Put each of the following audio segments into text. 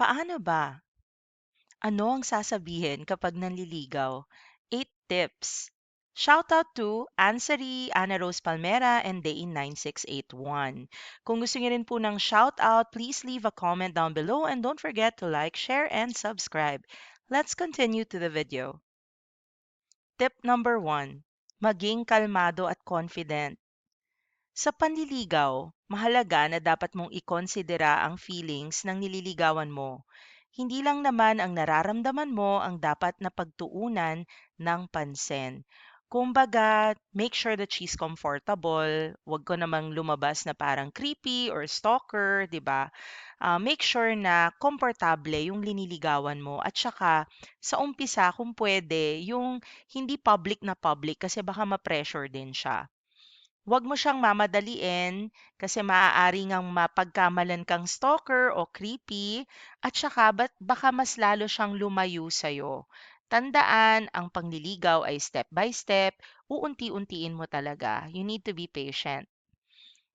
Paano ba? Ano ang sasabihin kapag nanliligaw? 8 tips. Shout out to Ansari, Ana Rose Palmera, and Dain9681. Kung gusto niyo rin po ng shout out, please leave a comment down below and don't forget to like, share, and subscribe. Let's continue to the video. Tip number 1. Maging kalmado at confident. Sa panliligaw, mahalaga na dapat mong ikonsidera ang feelings ng nililigawan mo. Hindi lang naman ang nararamdaman mo ang dapat na pagtuunan ng pansin. Kumbaga, make sure that she's comfortable. Huwag ko namang lumabas na parang creepy or stalker, di ba? Make sure na komportable yung liniligawan mo. At saka, sa umpisa, kung pwede, yung hindi public na public kasi baka ma-pressure din siya. Huwag mo siyang mamadaliin kasi maaari ngang mapagkamalan kang stalker o creepy at saka baka mas lalo siyang lumayo sa'yo. Tandaan, ang pangliligaw ay step by step, uunti-untiin mo talaga. You need to be patient.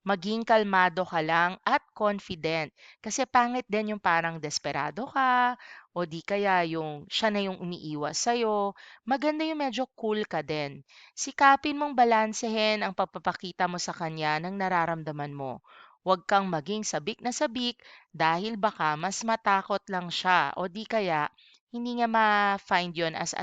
Maging kalmado ka lang at confident. Kasi pangit din yung parang desperado ka o di kaya yung siya na yung umiiwas sa'yo. Maganda yung medyo cool ka din. Sikapin mong balansehin ang pagpapakita mo sa kanya ng nararamdaman mo. Huwag kang maging sabik na sabik dahil baka mas matakot lang siya o di kaya hindi niya ma-find yon as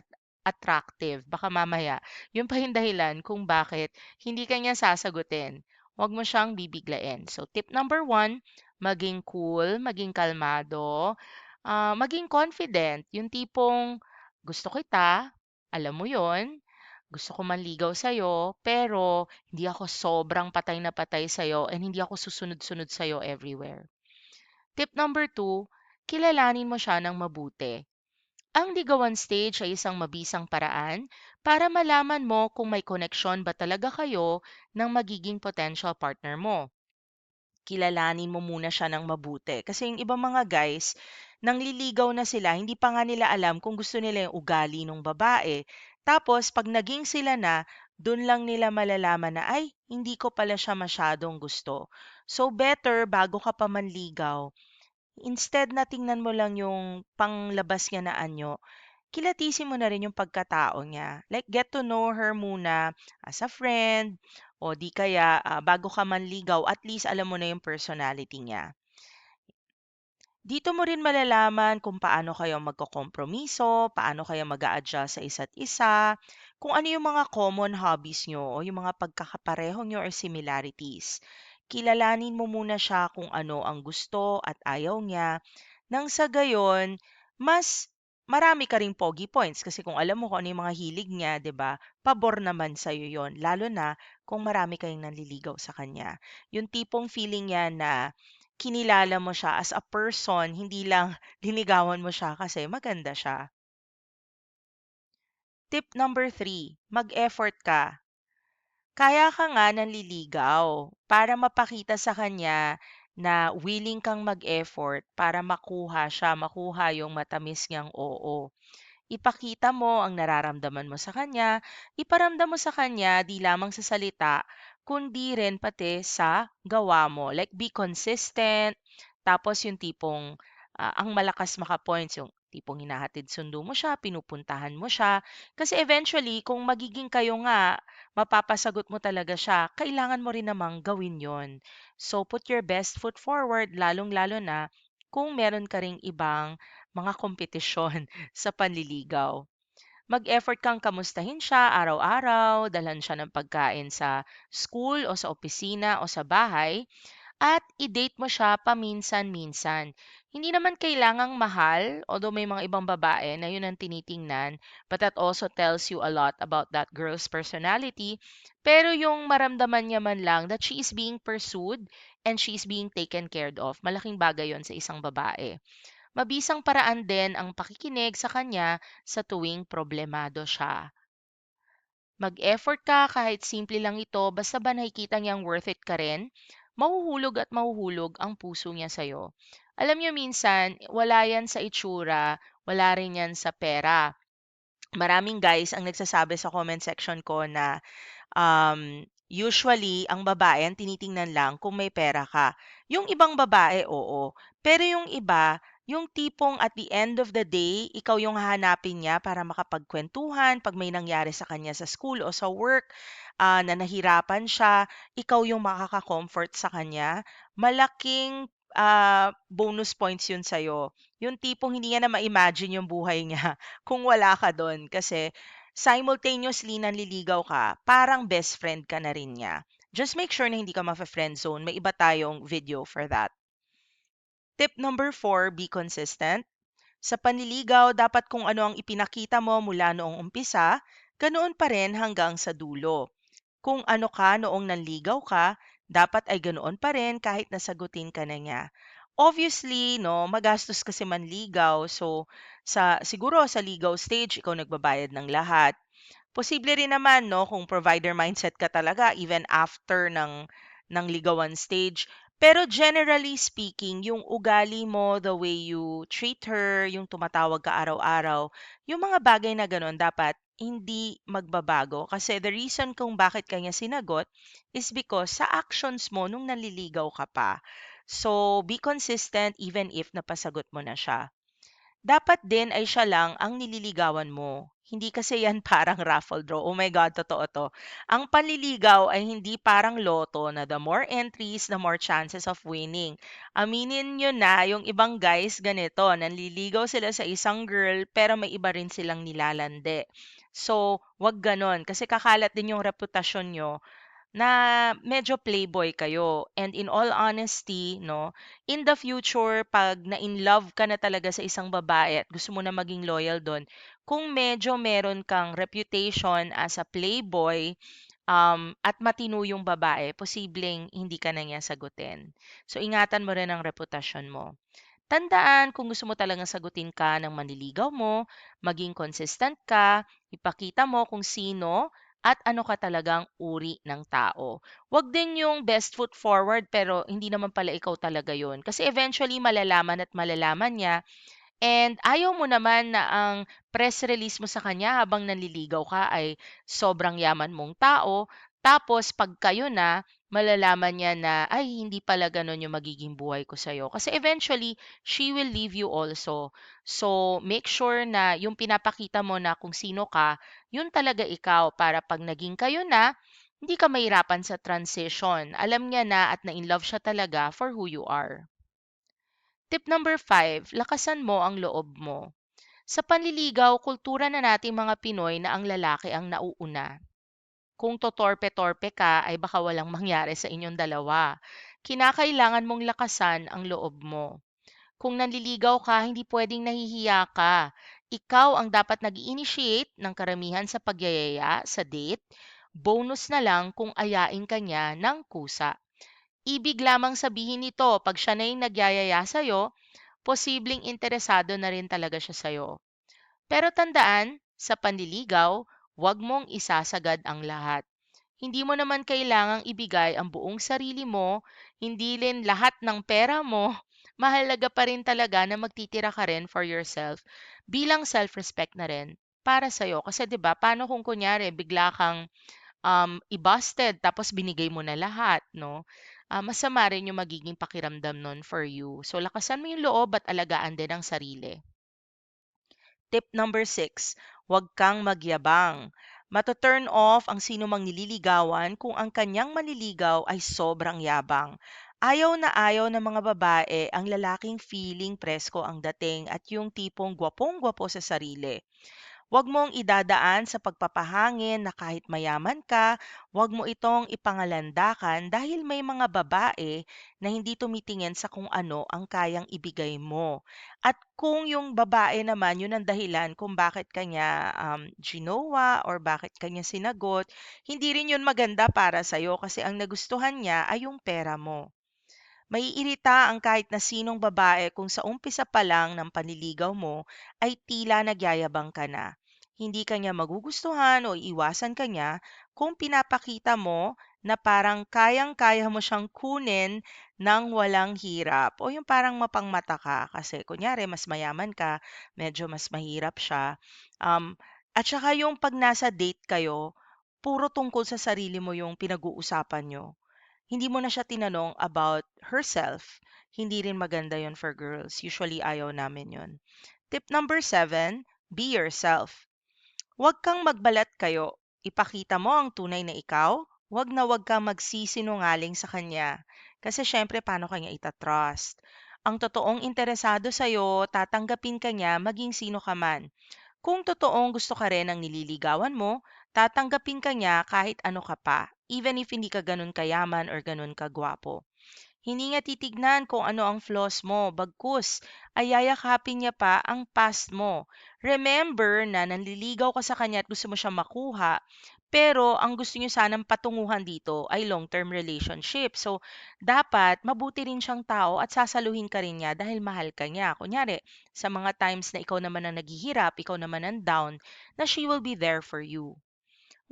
attractive. Baka mamaya, yun pa yung dahilan kung bakit hindi kanya sasagutin. Huwag mo siyang bibiglain. So, tip number 1, maging cool, maging kalmado, maging confident. Yung tipong, gusto kita, alam mo yon, gusto ko manligaw sa'yo, pero hindi ako sobrang patay na patay sa'yo and hindi ako susunod-sunod sa'yo everywhere. Tip number 2, kilalanin mo siya ng mabuti. Ang ligawan stage ay isang mabisang paraan para malaman mo kung may koneksyon ba talaga kayo ng magiging potential partner mo. Kilalanin mo muna siya ng mabuti. Kasi yung ibang mga guys, nangliligaw na sila, hindi pa nga nila alam kung gusto nila yung ugali ng babae. Tapos, pag naging sila na, dun lang nila malalaman na, ay, hindi ko pala siya masyadong gusto. So, better, bago ka pa manligaw, instead na tingnan mo lang yung panglabas niya na anyo, kilatisin mo na rin yung pagkatao niya. Like, get to know her muna as a friend, o di kaya bago ka manligaw, at least alam mo na yung personality niya. Dito mo rin malalaman kung paano kayo magkokompromiso, paano kayo mag adjust sa isa't isa, kung ano yung mga common hobbies nyo o yung mga pagkakapareho nyo or similarities. Kilalanin mo muna siya kung ano ang gusto at ayaw niya. Nang sa gayon, mas marami ka ring pogi points kasi kung alam mo kung ano yung mga hilig niya, 'di ba? Pabor naman sa 'yon, lalo na kung marami kayong nanliligaw sa kanya. Yung tipong feeling niya na kinilala mo siya as a person, hindi lang linigawan mo siya kasi maganda siya. Tip number 3, mag-effort ka. Kaya ka nga nanliligaw para mapakita sa kanya na willing kang mag-effort para makuha siya, makuha yung matamis niyang oo. Ipakita mo ang nararamdaman mo sa kanya, iparamdam mo sa kanya di lamang sa salita, kundi rin pati sa gawa mo. Like, be consistent, tapos yung tipong ang malakas maka-points, yung tipong hinahatid sundo mo siya, pinupuntahan mo siya. Kasi eventually, kung magiging kayo nga, mapapasagot mo talaga siya, kailangan mo rin namang gawin yon. So, put your best foot forward, lalong-lalo na kung meron ka ring ibang mga kompetisyon sa panliligaw. Mag-effort kang kamustahin siya araw-araw, dalhan siya ng pagkain sa school o sa opisina o sa bahay, at i-date mo siya paminsan-minsan. Hindi naman kailangang mahal, although may mga ibang babae na yun ang tinitingnan, but that also tells you a lot about that girl's personality. Pero yung maramdaman niya man lang that she is being pursued and she is being taken care of, malaking bagay yon sa isang babae. Mabisang paraan din ang pakikinig sa kanya sa tuwing problemado siya. Mag-effort ka kahit simple lang ito, basta ba nakikita niyang worth it ka rin, mahuhulog at mahuhulog ang puso niya sa'yo. Alam niyo minsan, wala yan sa itsura, wala rin yan sa pera. Maraming guys ang nagsasabi sa comment section ko na usually, ang babae ang tinitingnan lang kung may pera ka. Yung ibang babae, oo. Pero yung iba, Yung tipong at the end of the day, ikaw yung hahanapin niya para makapagkwentuhan 'pag may nangyari sa kanya sa school o sa work, na nahirapan siya, ikaw yung makaka-comfort sa kanya. Malaking, bonus points yun sa'yo. Yung tipong hindi niya na ma-imagine yung buhay niya kung wala ka dun. Kasi simultaneously nanliligaw ka, parang best friend ka na rin niya. Just make sure na hindi ka mafe-friendzone, may iba tayong video for that. Tip number 4, be consistent. Sa panliligaw, dapat kung ano ang ipinakita mo mula noong umpisa, ganoon pa rin hanggang sa dulo. Kung ano ka noong nanligaw ka, dapat ay ganoon pa rin kahit nasagutin ka na niya. Obviously, no, magastos kasi manligaw. So, siguro sa ligaw stage, ikaw nagbabayad ng lahat. Posible rin naman 'no, kung provider mindset ka talaga even after ng ligawan stage. Pero generally speaking, yung ugali mo, the way you treat her, yung tumatawag ka araw-araw, yung mga bagay na gano'n dapat hindi magbabago. Kasi the reason kung bakit kanya sinagot is because sa actions mo nung naliligaw ka pa. So, be consistent even if napasagot mo na siya. Dapat din ay siya lang ang nililigawan mo. Hindi kasi yan parang raffle draw. Oh my God, totoo to. Ang panliligaw ay hindi parang loto na the more entries, the more chances of winning. Aminin nyo na, yung ibang guys ganito, nanliligaw sila sa isang girl pero may iba rin silang nilalande. So, wag ganon. Kasi kakalat din yung reputasyon nyo na medyo playboy kayo. And in all honesty, no, in the future, pag na-in love ka na talaga sa isang babae at gusto mo na maging loyal doon, kung medyo meron kang reputation as a playboy, at matino yung babae, posibleng hindi ka na niya sagutin. So, ingatan mo rin ang reputasyon mo. Tandaan, kung gusto mo talagang sagutin ka ng manliligaw mo, maging consistent ka, ipakita mo kung sino at ano ka talagang uri ng tao. Huwag din yung best foot forward pero hindi naman pala ikaw talaga yun. Kasi eventually malalaman at malalaman niya. And ayaw mo naman na ang press release mo sa kanya habang nanliligaw ka ay sobrang yaman mong tao. Tapos pag kayo na, malalaman niya na, ay, hindi pala ganun yung magiging buhay ko sa'yo. Kasi eventually, she will leave you also. So, make sure na yung pinapakita mo na kung sino ka, yun talaga ikaw para pag naging kayo na, hindi ka mahirapan sa transition. Alam niya na at na-in-love siya talaga for who you are. Tip number 5, lakasan mo ang loob mo. Sa panliligaw, kultura na nating mga Pinoy na ang lalaki ang nauuna. Kung totorpe-torpe ka, ay baka walang mangyari sa inyong dalawa. Kinakailangan mong lakasan ang loob mo. Kung nanliligaw ka, hindi pwedeng nahihiya ka. Ikaw ang dapat nag-initiate ng karamihan sa pagyayaya sa date. Bonus na lang kung ayain ka niya ng kusa. Ibig lamang sabihin nito, pag siya na yung nagyayaya sa'yo, posibleng interesado na rin talaga siya sa'yo. Pero tandaan, sa panliligaw, huwag mong isasagad ang lahat. Hindi mo naman kailangang ibigay ang buong sarili mo, hindi rin lahat ng pera mo. Mahalaga pa rin talaga na magtitira ka rin for yourself bilang self-respect na rin para sa'yo. Kasi 'di ba, paano kung kunyari bigla kang i-busted tapos binigay mo na lahat, no? Masama rin yung magiging pakiramdam nun for you. So, lakasan mo yung loob at alagaan din ang sarili. Tip number 6, huwag kang magyabang. Mato-turn off ang sino mang nililigawan kung ang kanyang manliligaw ay sobrang yabang. Ayaw na ayaw ng mga babae ang lalaking feeling presko ang dating at yung tipong gwapong-gwapo sa sarili. Huwag mong idadaan sa pagpapahangin na kahit mayaman ka, huwag mo itong ipangalandakan dahil may mga babae na hindi tumitingin sa kung ano ang kayang ibigay mo. At kung yung babae naman, yun ang dahilan kung bakit kanya ginawa or bakit kanya sinagot, hindi rin yun maganda para sa'yo kasi ang nagustuhan niya ay yung pera mo. Maiirita ang kahit na sinong babae kung sa umpisa pa lang ng panliligaw mo ay tila nagyayabang ka na. Hindi ka niya magugustuhan o iwasan ka niya kung pinapakita mo na parang kayang-kaya mo siyang kunin ng walang hirap o yung parang mapangmata ka kasi kunyari mas mayaman ka, medyo mas mahirap siya. At saka yung pag nasa date kayo, puro tungkol sa sarili mo yung pinag-uusapan nyo. Hindi mo na siya tinanong about herself. Hindi rin maganda yon for girls. Usually, ayaw namin yon. Tip number 7, be yourself. Huwag kang magbalat kayo. Ipakita mo ang tunay na ikaw. Huwag kang magsisinungaling sa kanya. Kasi syempre, paano kanya itatrust? Ang totoong interesado sa'yo, tatanggapin ka niya maging sino ka man. Kung totoong gusto ka rin ng nililigawan mo, tatanggapin ka niya kahit ano ka pa, even if hindi ka ganun kayaman or ganun kagwapo. Hindi niya titignan kung ano ang flaws mo, bagkus ay yayakapin niya pa ang past mo. Remember na nanliligaw ka sa kanya at gusto mo siya makuha, pero ang gusto niyo sanang patunguhan dito ay long-term relationship. So, dapat mabuti rin siyang tao at sasaluhin ka rin niya dahil mahal ka niya. Kunyari, sa mga times na ikaw naman ang naghihirap, ikaw naman ang down, na she will be there for you.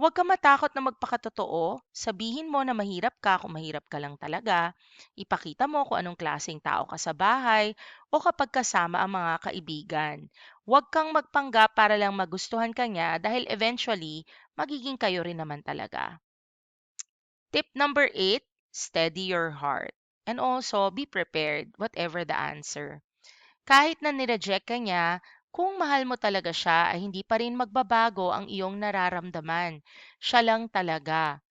Huwag ka matakot na magpakatotoo. Sabihin mo na mahirap ka kung mahirap ka lang talaga. Ipakita mo kung anong klaseng tao ka sa bahay o kapag kasama ang mga kaibigan. Huwag kang magpanggap para lang magustuhan ka niya dahil eventually, magiging kayo rin naman talaga. Tip number 8, steady your heart. And also, be prepared, whatever the answer. Kahit na nireject ka niya, kung mahal mo talaga siya ay hindi pa rin magbabago ang iyong nararamdaman. Siya lang talaga.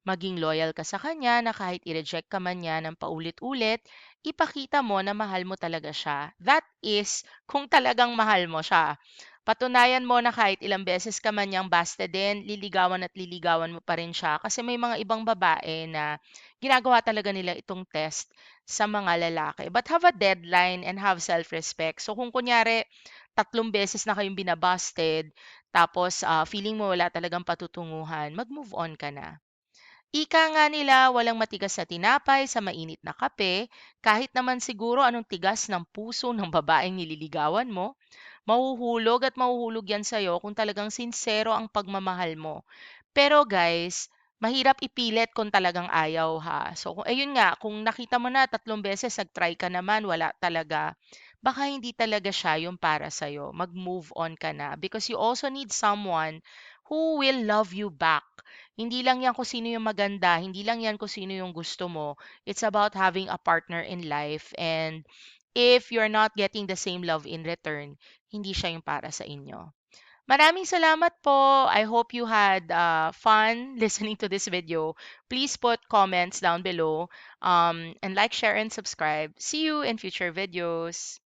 Maging loyal ka sa kanya na kahit i-reject ka man niya ng paulit-ulit, ipakita mo na mahal mo talaga siya. That is, kung talagang mahal mo siya. Patunayan mo na kahit ilang beses ka man niyang basta din, liligawan at liligawan mo pa rin siya. Kasi may mga ibang babae na ginagawa talaga nila itong test sa mga lalaki. But have a deadline and have self-respect. So kung kunyari, 3 beses na kayong binabasted, tapos feeling mo wala talagang patutunguhan, mag-move on ka na. Ika nga nila, walang matigas na tinapay sa mainit na kape, kahit naman siguro anong tigas ng puso ng babaeng nililigawan mo, mahuhulog at mahuhulog yan sa'yo kung talagang sincero ang pagmamahal mo. Pero guys, mahirap ipilit kung talagang ayaw ha. So, ayun nga, kung nakita mo na 3 beses, nag-try ka naman, wala talaga, baka hindi talaga siya yung para sa'yo. Mag-move on ka na because you also need someone who will love you back. Hindi lang yan kung sino yung maganda, hindi lang yan kung sino yung gusto mo. It's about having a partner in life and if you're not getting the same love in return, hindi siya yung para sa inyo. Maraming salamat po. I hope you had fun listening to this video. Please put comments down below and like, share, and subscribe. See you in future videos.